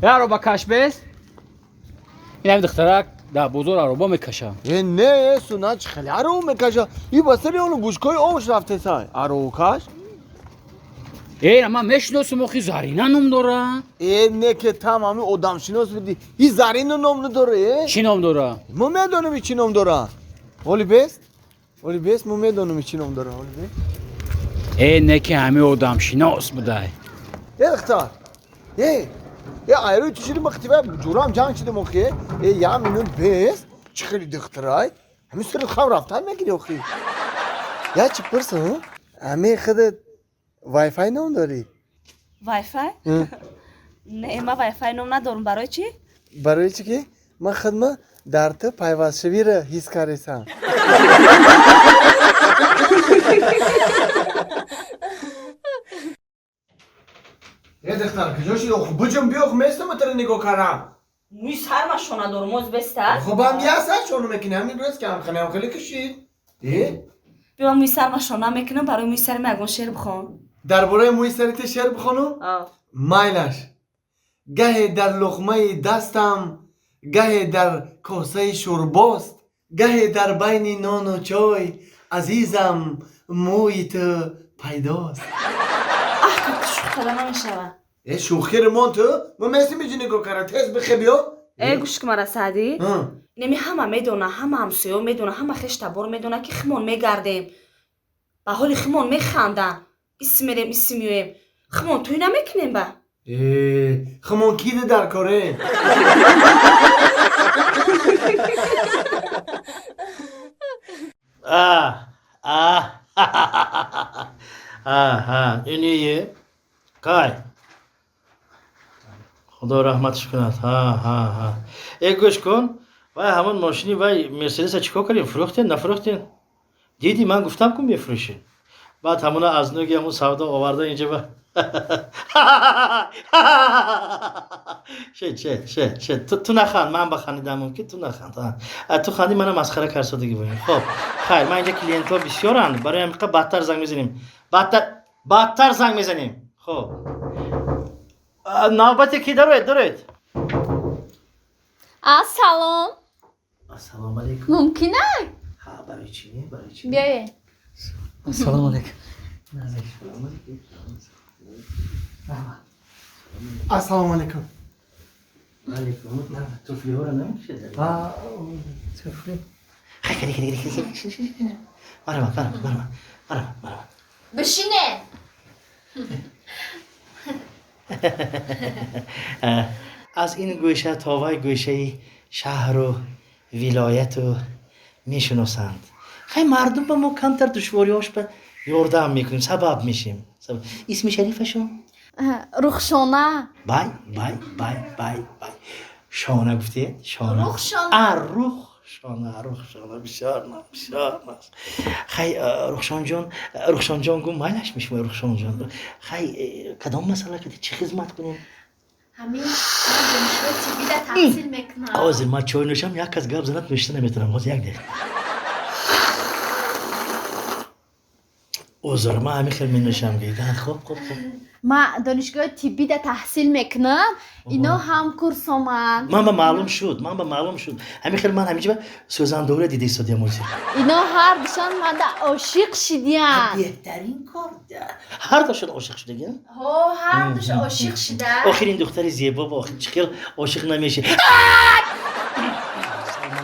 ароба каш бес инам духтарак да бозор ароба мекашам نه سونا چه خیلی ارو میکشه این بسری اونو بوشکای آوش رفته سای ارو کش ман мешиносам охи зарина ном дорад نه که تمامی ادم شناس بودی این زرین نام نداره чӣ ном дорад ما میدونیم چی نام داره ولی بیست ما میدونیم چی نام داره ولی بیست не ки ҳамаи одамшинос будай یه دختر یه ایروی توشیدی مختیبه جورام جنگ شده مخیه یه منون بیست چه خیلی دخترای همین سر خم رفتن میگیری اخی یا چی پرسه همه خودت وای فای نام داری وای فای؟ نه ما وای فای نام ندارم برای چی؟ برای چی که من خدمه در تو پیوست شوی را حس کردم یه دختر کجاشی خوب بجم بیو خمیستم اتر نگاه کردم موی سرما شو ندارم موز بسته خب هم یه سر شونو میکنی همین روز که هم خیلی کشید بیا موی سرما شو نمیکنم برای موی سرم اگون شعر بخون درباره موی سریت شعر بخونو مایلش گه در لقمه دستم گه در کاسه شورباست گه در بین نان و چای عزیزم موی تو پیداست که شوخی نمیشوه شوخی رمان تو ما مثل میجی نگاه کرد تیز بخی بیا گوش که مرا سعدی نمی همه میدونه همه همسویا میدونه همه خش تبار میدونه که خمون میگردیم با حال خمون میخندن اسم میریم اسم میویم خمون توی نمیکنیم با خمون کیده در کاره اینیه کای خدا رحمتش کند گوش کن وای همون ماشینی وای مرسدس چیکار کردین فروختین نفروختین دیدی من گفتم کن بفروشین بعد همون از نوگی همون سودا آورده اینجا با تو نخند من بخندیدم ممکن تو نخند تو خندی منم مسخره کرسادگی بودیم خب خیر من اینجا کلینت ها بسیارن برای همین بدتر زنگ میزنیم بدتر زنگ میزنیم خب نوبت کی دارید Assalomu assalomu alaykum mumkin ha برای چی بیایید ассалому алейкум السلام علیکم علیکم نه توفلی ها رو نمیشه توفلی خیلی برم بشینه از این گوشه تا وای گوشه شهر و ولایت رو میشناسند خیلی مردم با ما کمتر دشواریاش به یاردم میکنیم سبب میشیم اسم شریفشون رخشانه بای شانه گفتی شانه رخشانه بسیار خیلی رخشان جان گم مایلش میشم رخشان جان خیلی کدام مسئله کدی چی خدمت کنیم همین دانشگاه تیبی در تحصیل میکنم آوازی ما چای نوشم یک کس گپ زند نوشته نمیتونم باز یک دقیقه اوزار ما همین خیلی می نوشم گیدن خب ما دانشگاه تیبی در تحصیل میکنم اینا هم کورسامن من به معلوم شد همین خیلی من همیشه به سوزن دوره دیده استادیم موزی اینا هر دوشان من در عاشق شدیم بهترین کار ده هر دوشان عاشق شده هر دوش عاشق شده آخرین دختری زیبا با آخرین چخیل عاشق نمیشه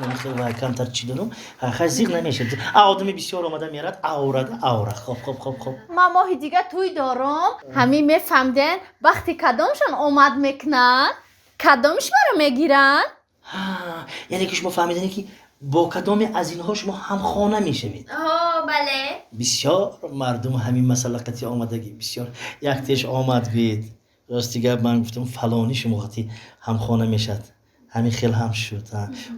من خیلی وای کمتر چی دونم خیلی زیغ نمیشه آدمی بسیار آمده میارد آوره خب ما ماه دیگه توی دارم همین میفهمدن وقتی کدامشان اومد میکنن کدامش مرا میگیرن یعنی که شما فهمیدنی که با کدام از اینها شما هم خانه میشوید بله بسیار مردم همین مسئله قطعی آمدگی بسیار یک تیش آمد گوید راستی گفت من گفتم فلانی شما وقتی هم خانه میشد همین خیلی هم شد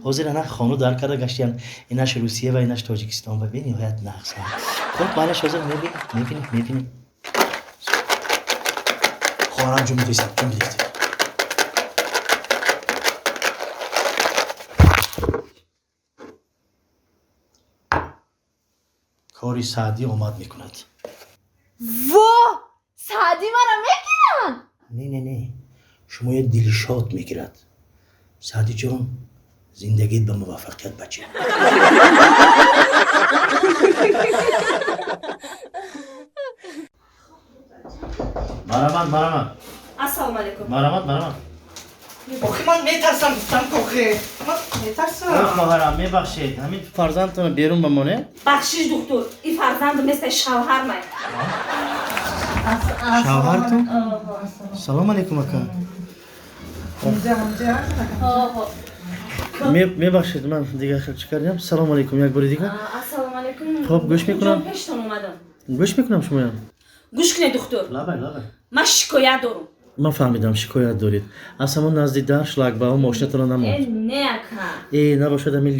حاضر نه خانو در کرده گشتیم اینش روسیه و اینش تاجیکستان و ببینید نهایت نقص خب مالش حاضر میبینید خواهرم جون میدویست کاری سعدی آمد میکند وا سعدی مرا میگیرن نه شما یه دل شاد میگیرد. سعدی جان زندگیت به موفقیت بچه. مرحمت ассалому алайкум. مرحمت آخه من میترسم گفتم آخه من میترسم. خواهرم میبخشید همین فرزندتون بیرون بمونه. бахшиш духтур ин фарзанд мисли шавҳар май. شوهرتون؟ سلام علیکم اکا. میبخشید من دیگه خیلی چیکار کنم. سلام علیکم یک بار دیگه. ассалому алайкум. خب گوش میکنم. ҷон пештон омадам. گوش میکنم شما هم. гӯш кунед духтур. لابه. ман шикоят дорам. من فهمیدم شکایت دارید. از همون نزدیک در شلاگباو ماشینتون رو نموند. не ака. نباشد همین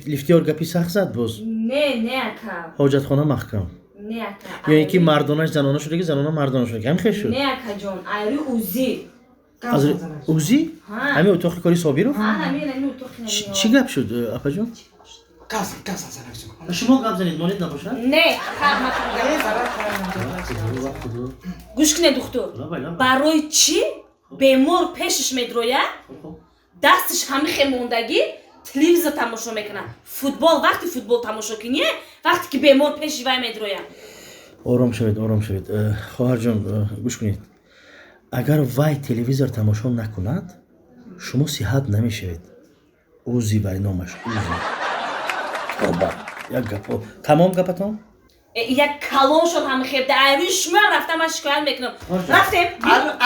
لیفتیار گپی سخت زد باز. не ака. حاجت خانه محکم. не ака. یا اینکه مردانش زنانه شده که زنانه مردانه شده که همین خیلی شد. не ака ҷон айри узи. از اوزی؟ همین اتاق کاری صابیرو؟ ҳамин утоқи چی گپ شد اپا جون؟ گاز زنک شما گپ زنید مانید نباشد؟ не гӯш кунед духтур. барои чӣ бемор пешиш медрояд дастиш ҳамихе мондагӣ телевизор тамошо мекунад. футбол вақти футбол тамошо кунӣ вақте ки бемор пеши вай медрояд. آرام شوید. خواهر جان گوش کنید. اگر وای تلویزیون تماشا نکند شما صحت نمیشوید. اوزی وای نامش اوزی. بابا یک گپ. تمام گپتون؟ як калон шуд ҳамихе айри шумо рафта ман шикоят мекунам. рафтем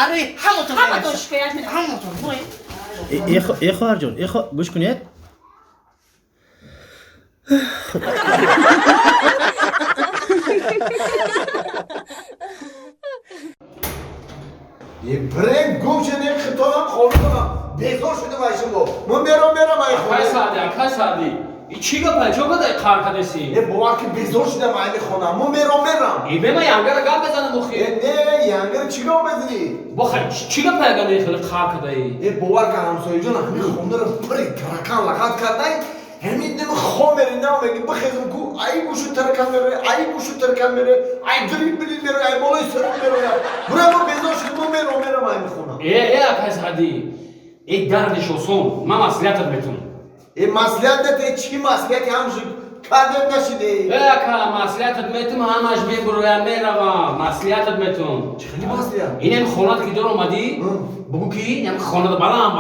آره ҳаматон шикоят мекунам. ای خواهر جان گوش کنید. یه برنگ گم شده خطابم خورده بیزار شده بایشم با من میرم ای خونه акай саъдӣ чӣ гапа ҷога дай қар кадеси یه باور که بیزار شده ای خونه من میرم бема янгара гап бизанам охи نه ینگر چیگاه بزنی бохай чӣ гапа ягани хеле қар кадаи یه باور که همسایه جان همین خونه رو پری ترکان لغت کرده همین نمی خواه میری نمیگی بخیزم کو ای گوشو ترکان میره ای دریب میره ای بالای سرم میره برای ما بیزار شده من میرم ای خونه акай саъдӣ дардиш осон ман маслиҳатат метавонам این مسئولیت نته چی مسئولیتی همشون کردم نشده ака маслиҳатат метавонам ҳамаш мебуроям меравам маслиҳатат метавонам خیلی مسئولیت ин ҳам хонат ки дор омадӣ бугӯ ки ҳам хонада баланд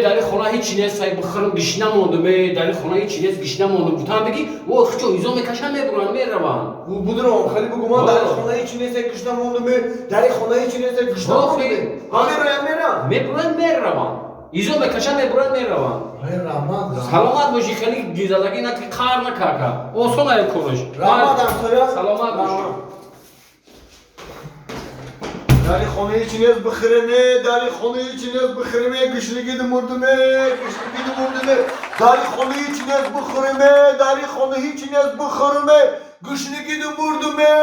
дар ин хона ҳеҷ нест бихӯрам гиш намондум дар ин хона ҳеҷ нест гиш намондум гуфтам бигӣ хичо изо мекашам мебурам меравам будурам خیلی بگو من در خانه هیچی نیست کشتم موندم در خانه هیچی نیست کشتم موندم میرم мебурам меравам изо мекашам мебурам меравам саломат бошӣ хеле гизадагӣ на ки қар накака осон ай кораш رحمت همسایه саломат бошӣ در خانه هیچی نیست بخرمه در خانه هیچی نیست بخرمه گشنگی دمردمه در خانه هیچی نیست بخرمه در خانه هیچی نیست بخرمه گشنگی دمردمه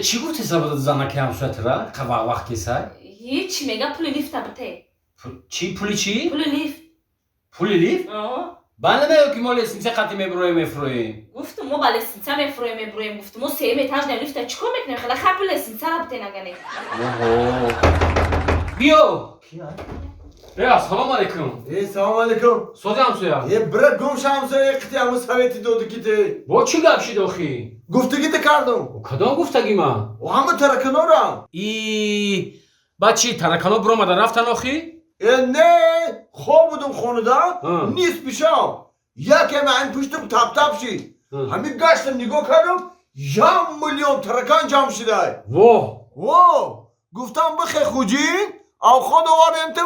чӣ гуфти занаки ҳамсоятра вақт кесай ҳеҷ мега пули лифта бите чӣ пули чӣ пули лифт пули лифт ба намеё ки мо лесинса қати мебуроем мефурӯем гуфтум мо ба лесинса мебуроем гуфтум мо сеюм этаж дар лифта чӣ кор мекунем хелахар пули лесинсара бите нагане биё ассалому алайкум سلام علیکم сози ҳамсоя یه برد گمش همسایه قطعی همون سویتی داده کیته бо чӣ гап шид охӣ گفتگیت кардم кадом гуфтагӣ ман و همه ترکنارم ба чӣ таракано биромада рафтан охӣ نه خواب بودم خونه دا نیست پیشم یکم این پشتم تپ شید همین گشتم نگاه کردم 1 میلیون ترکان جمع شده воҳ گفتم بخی خوجین او خود آوردم تو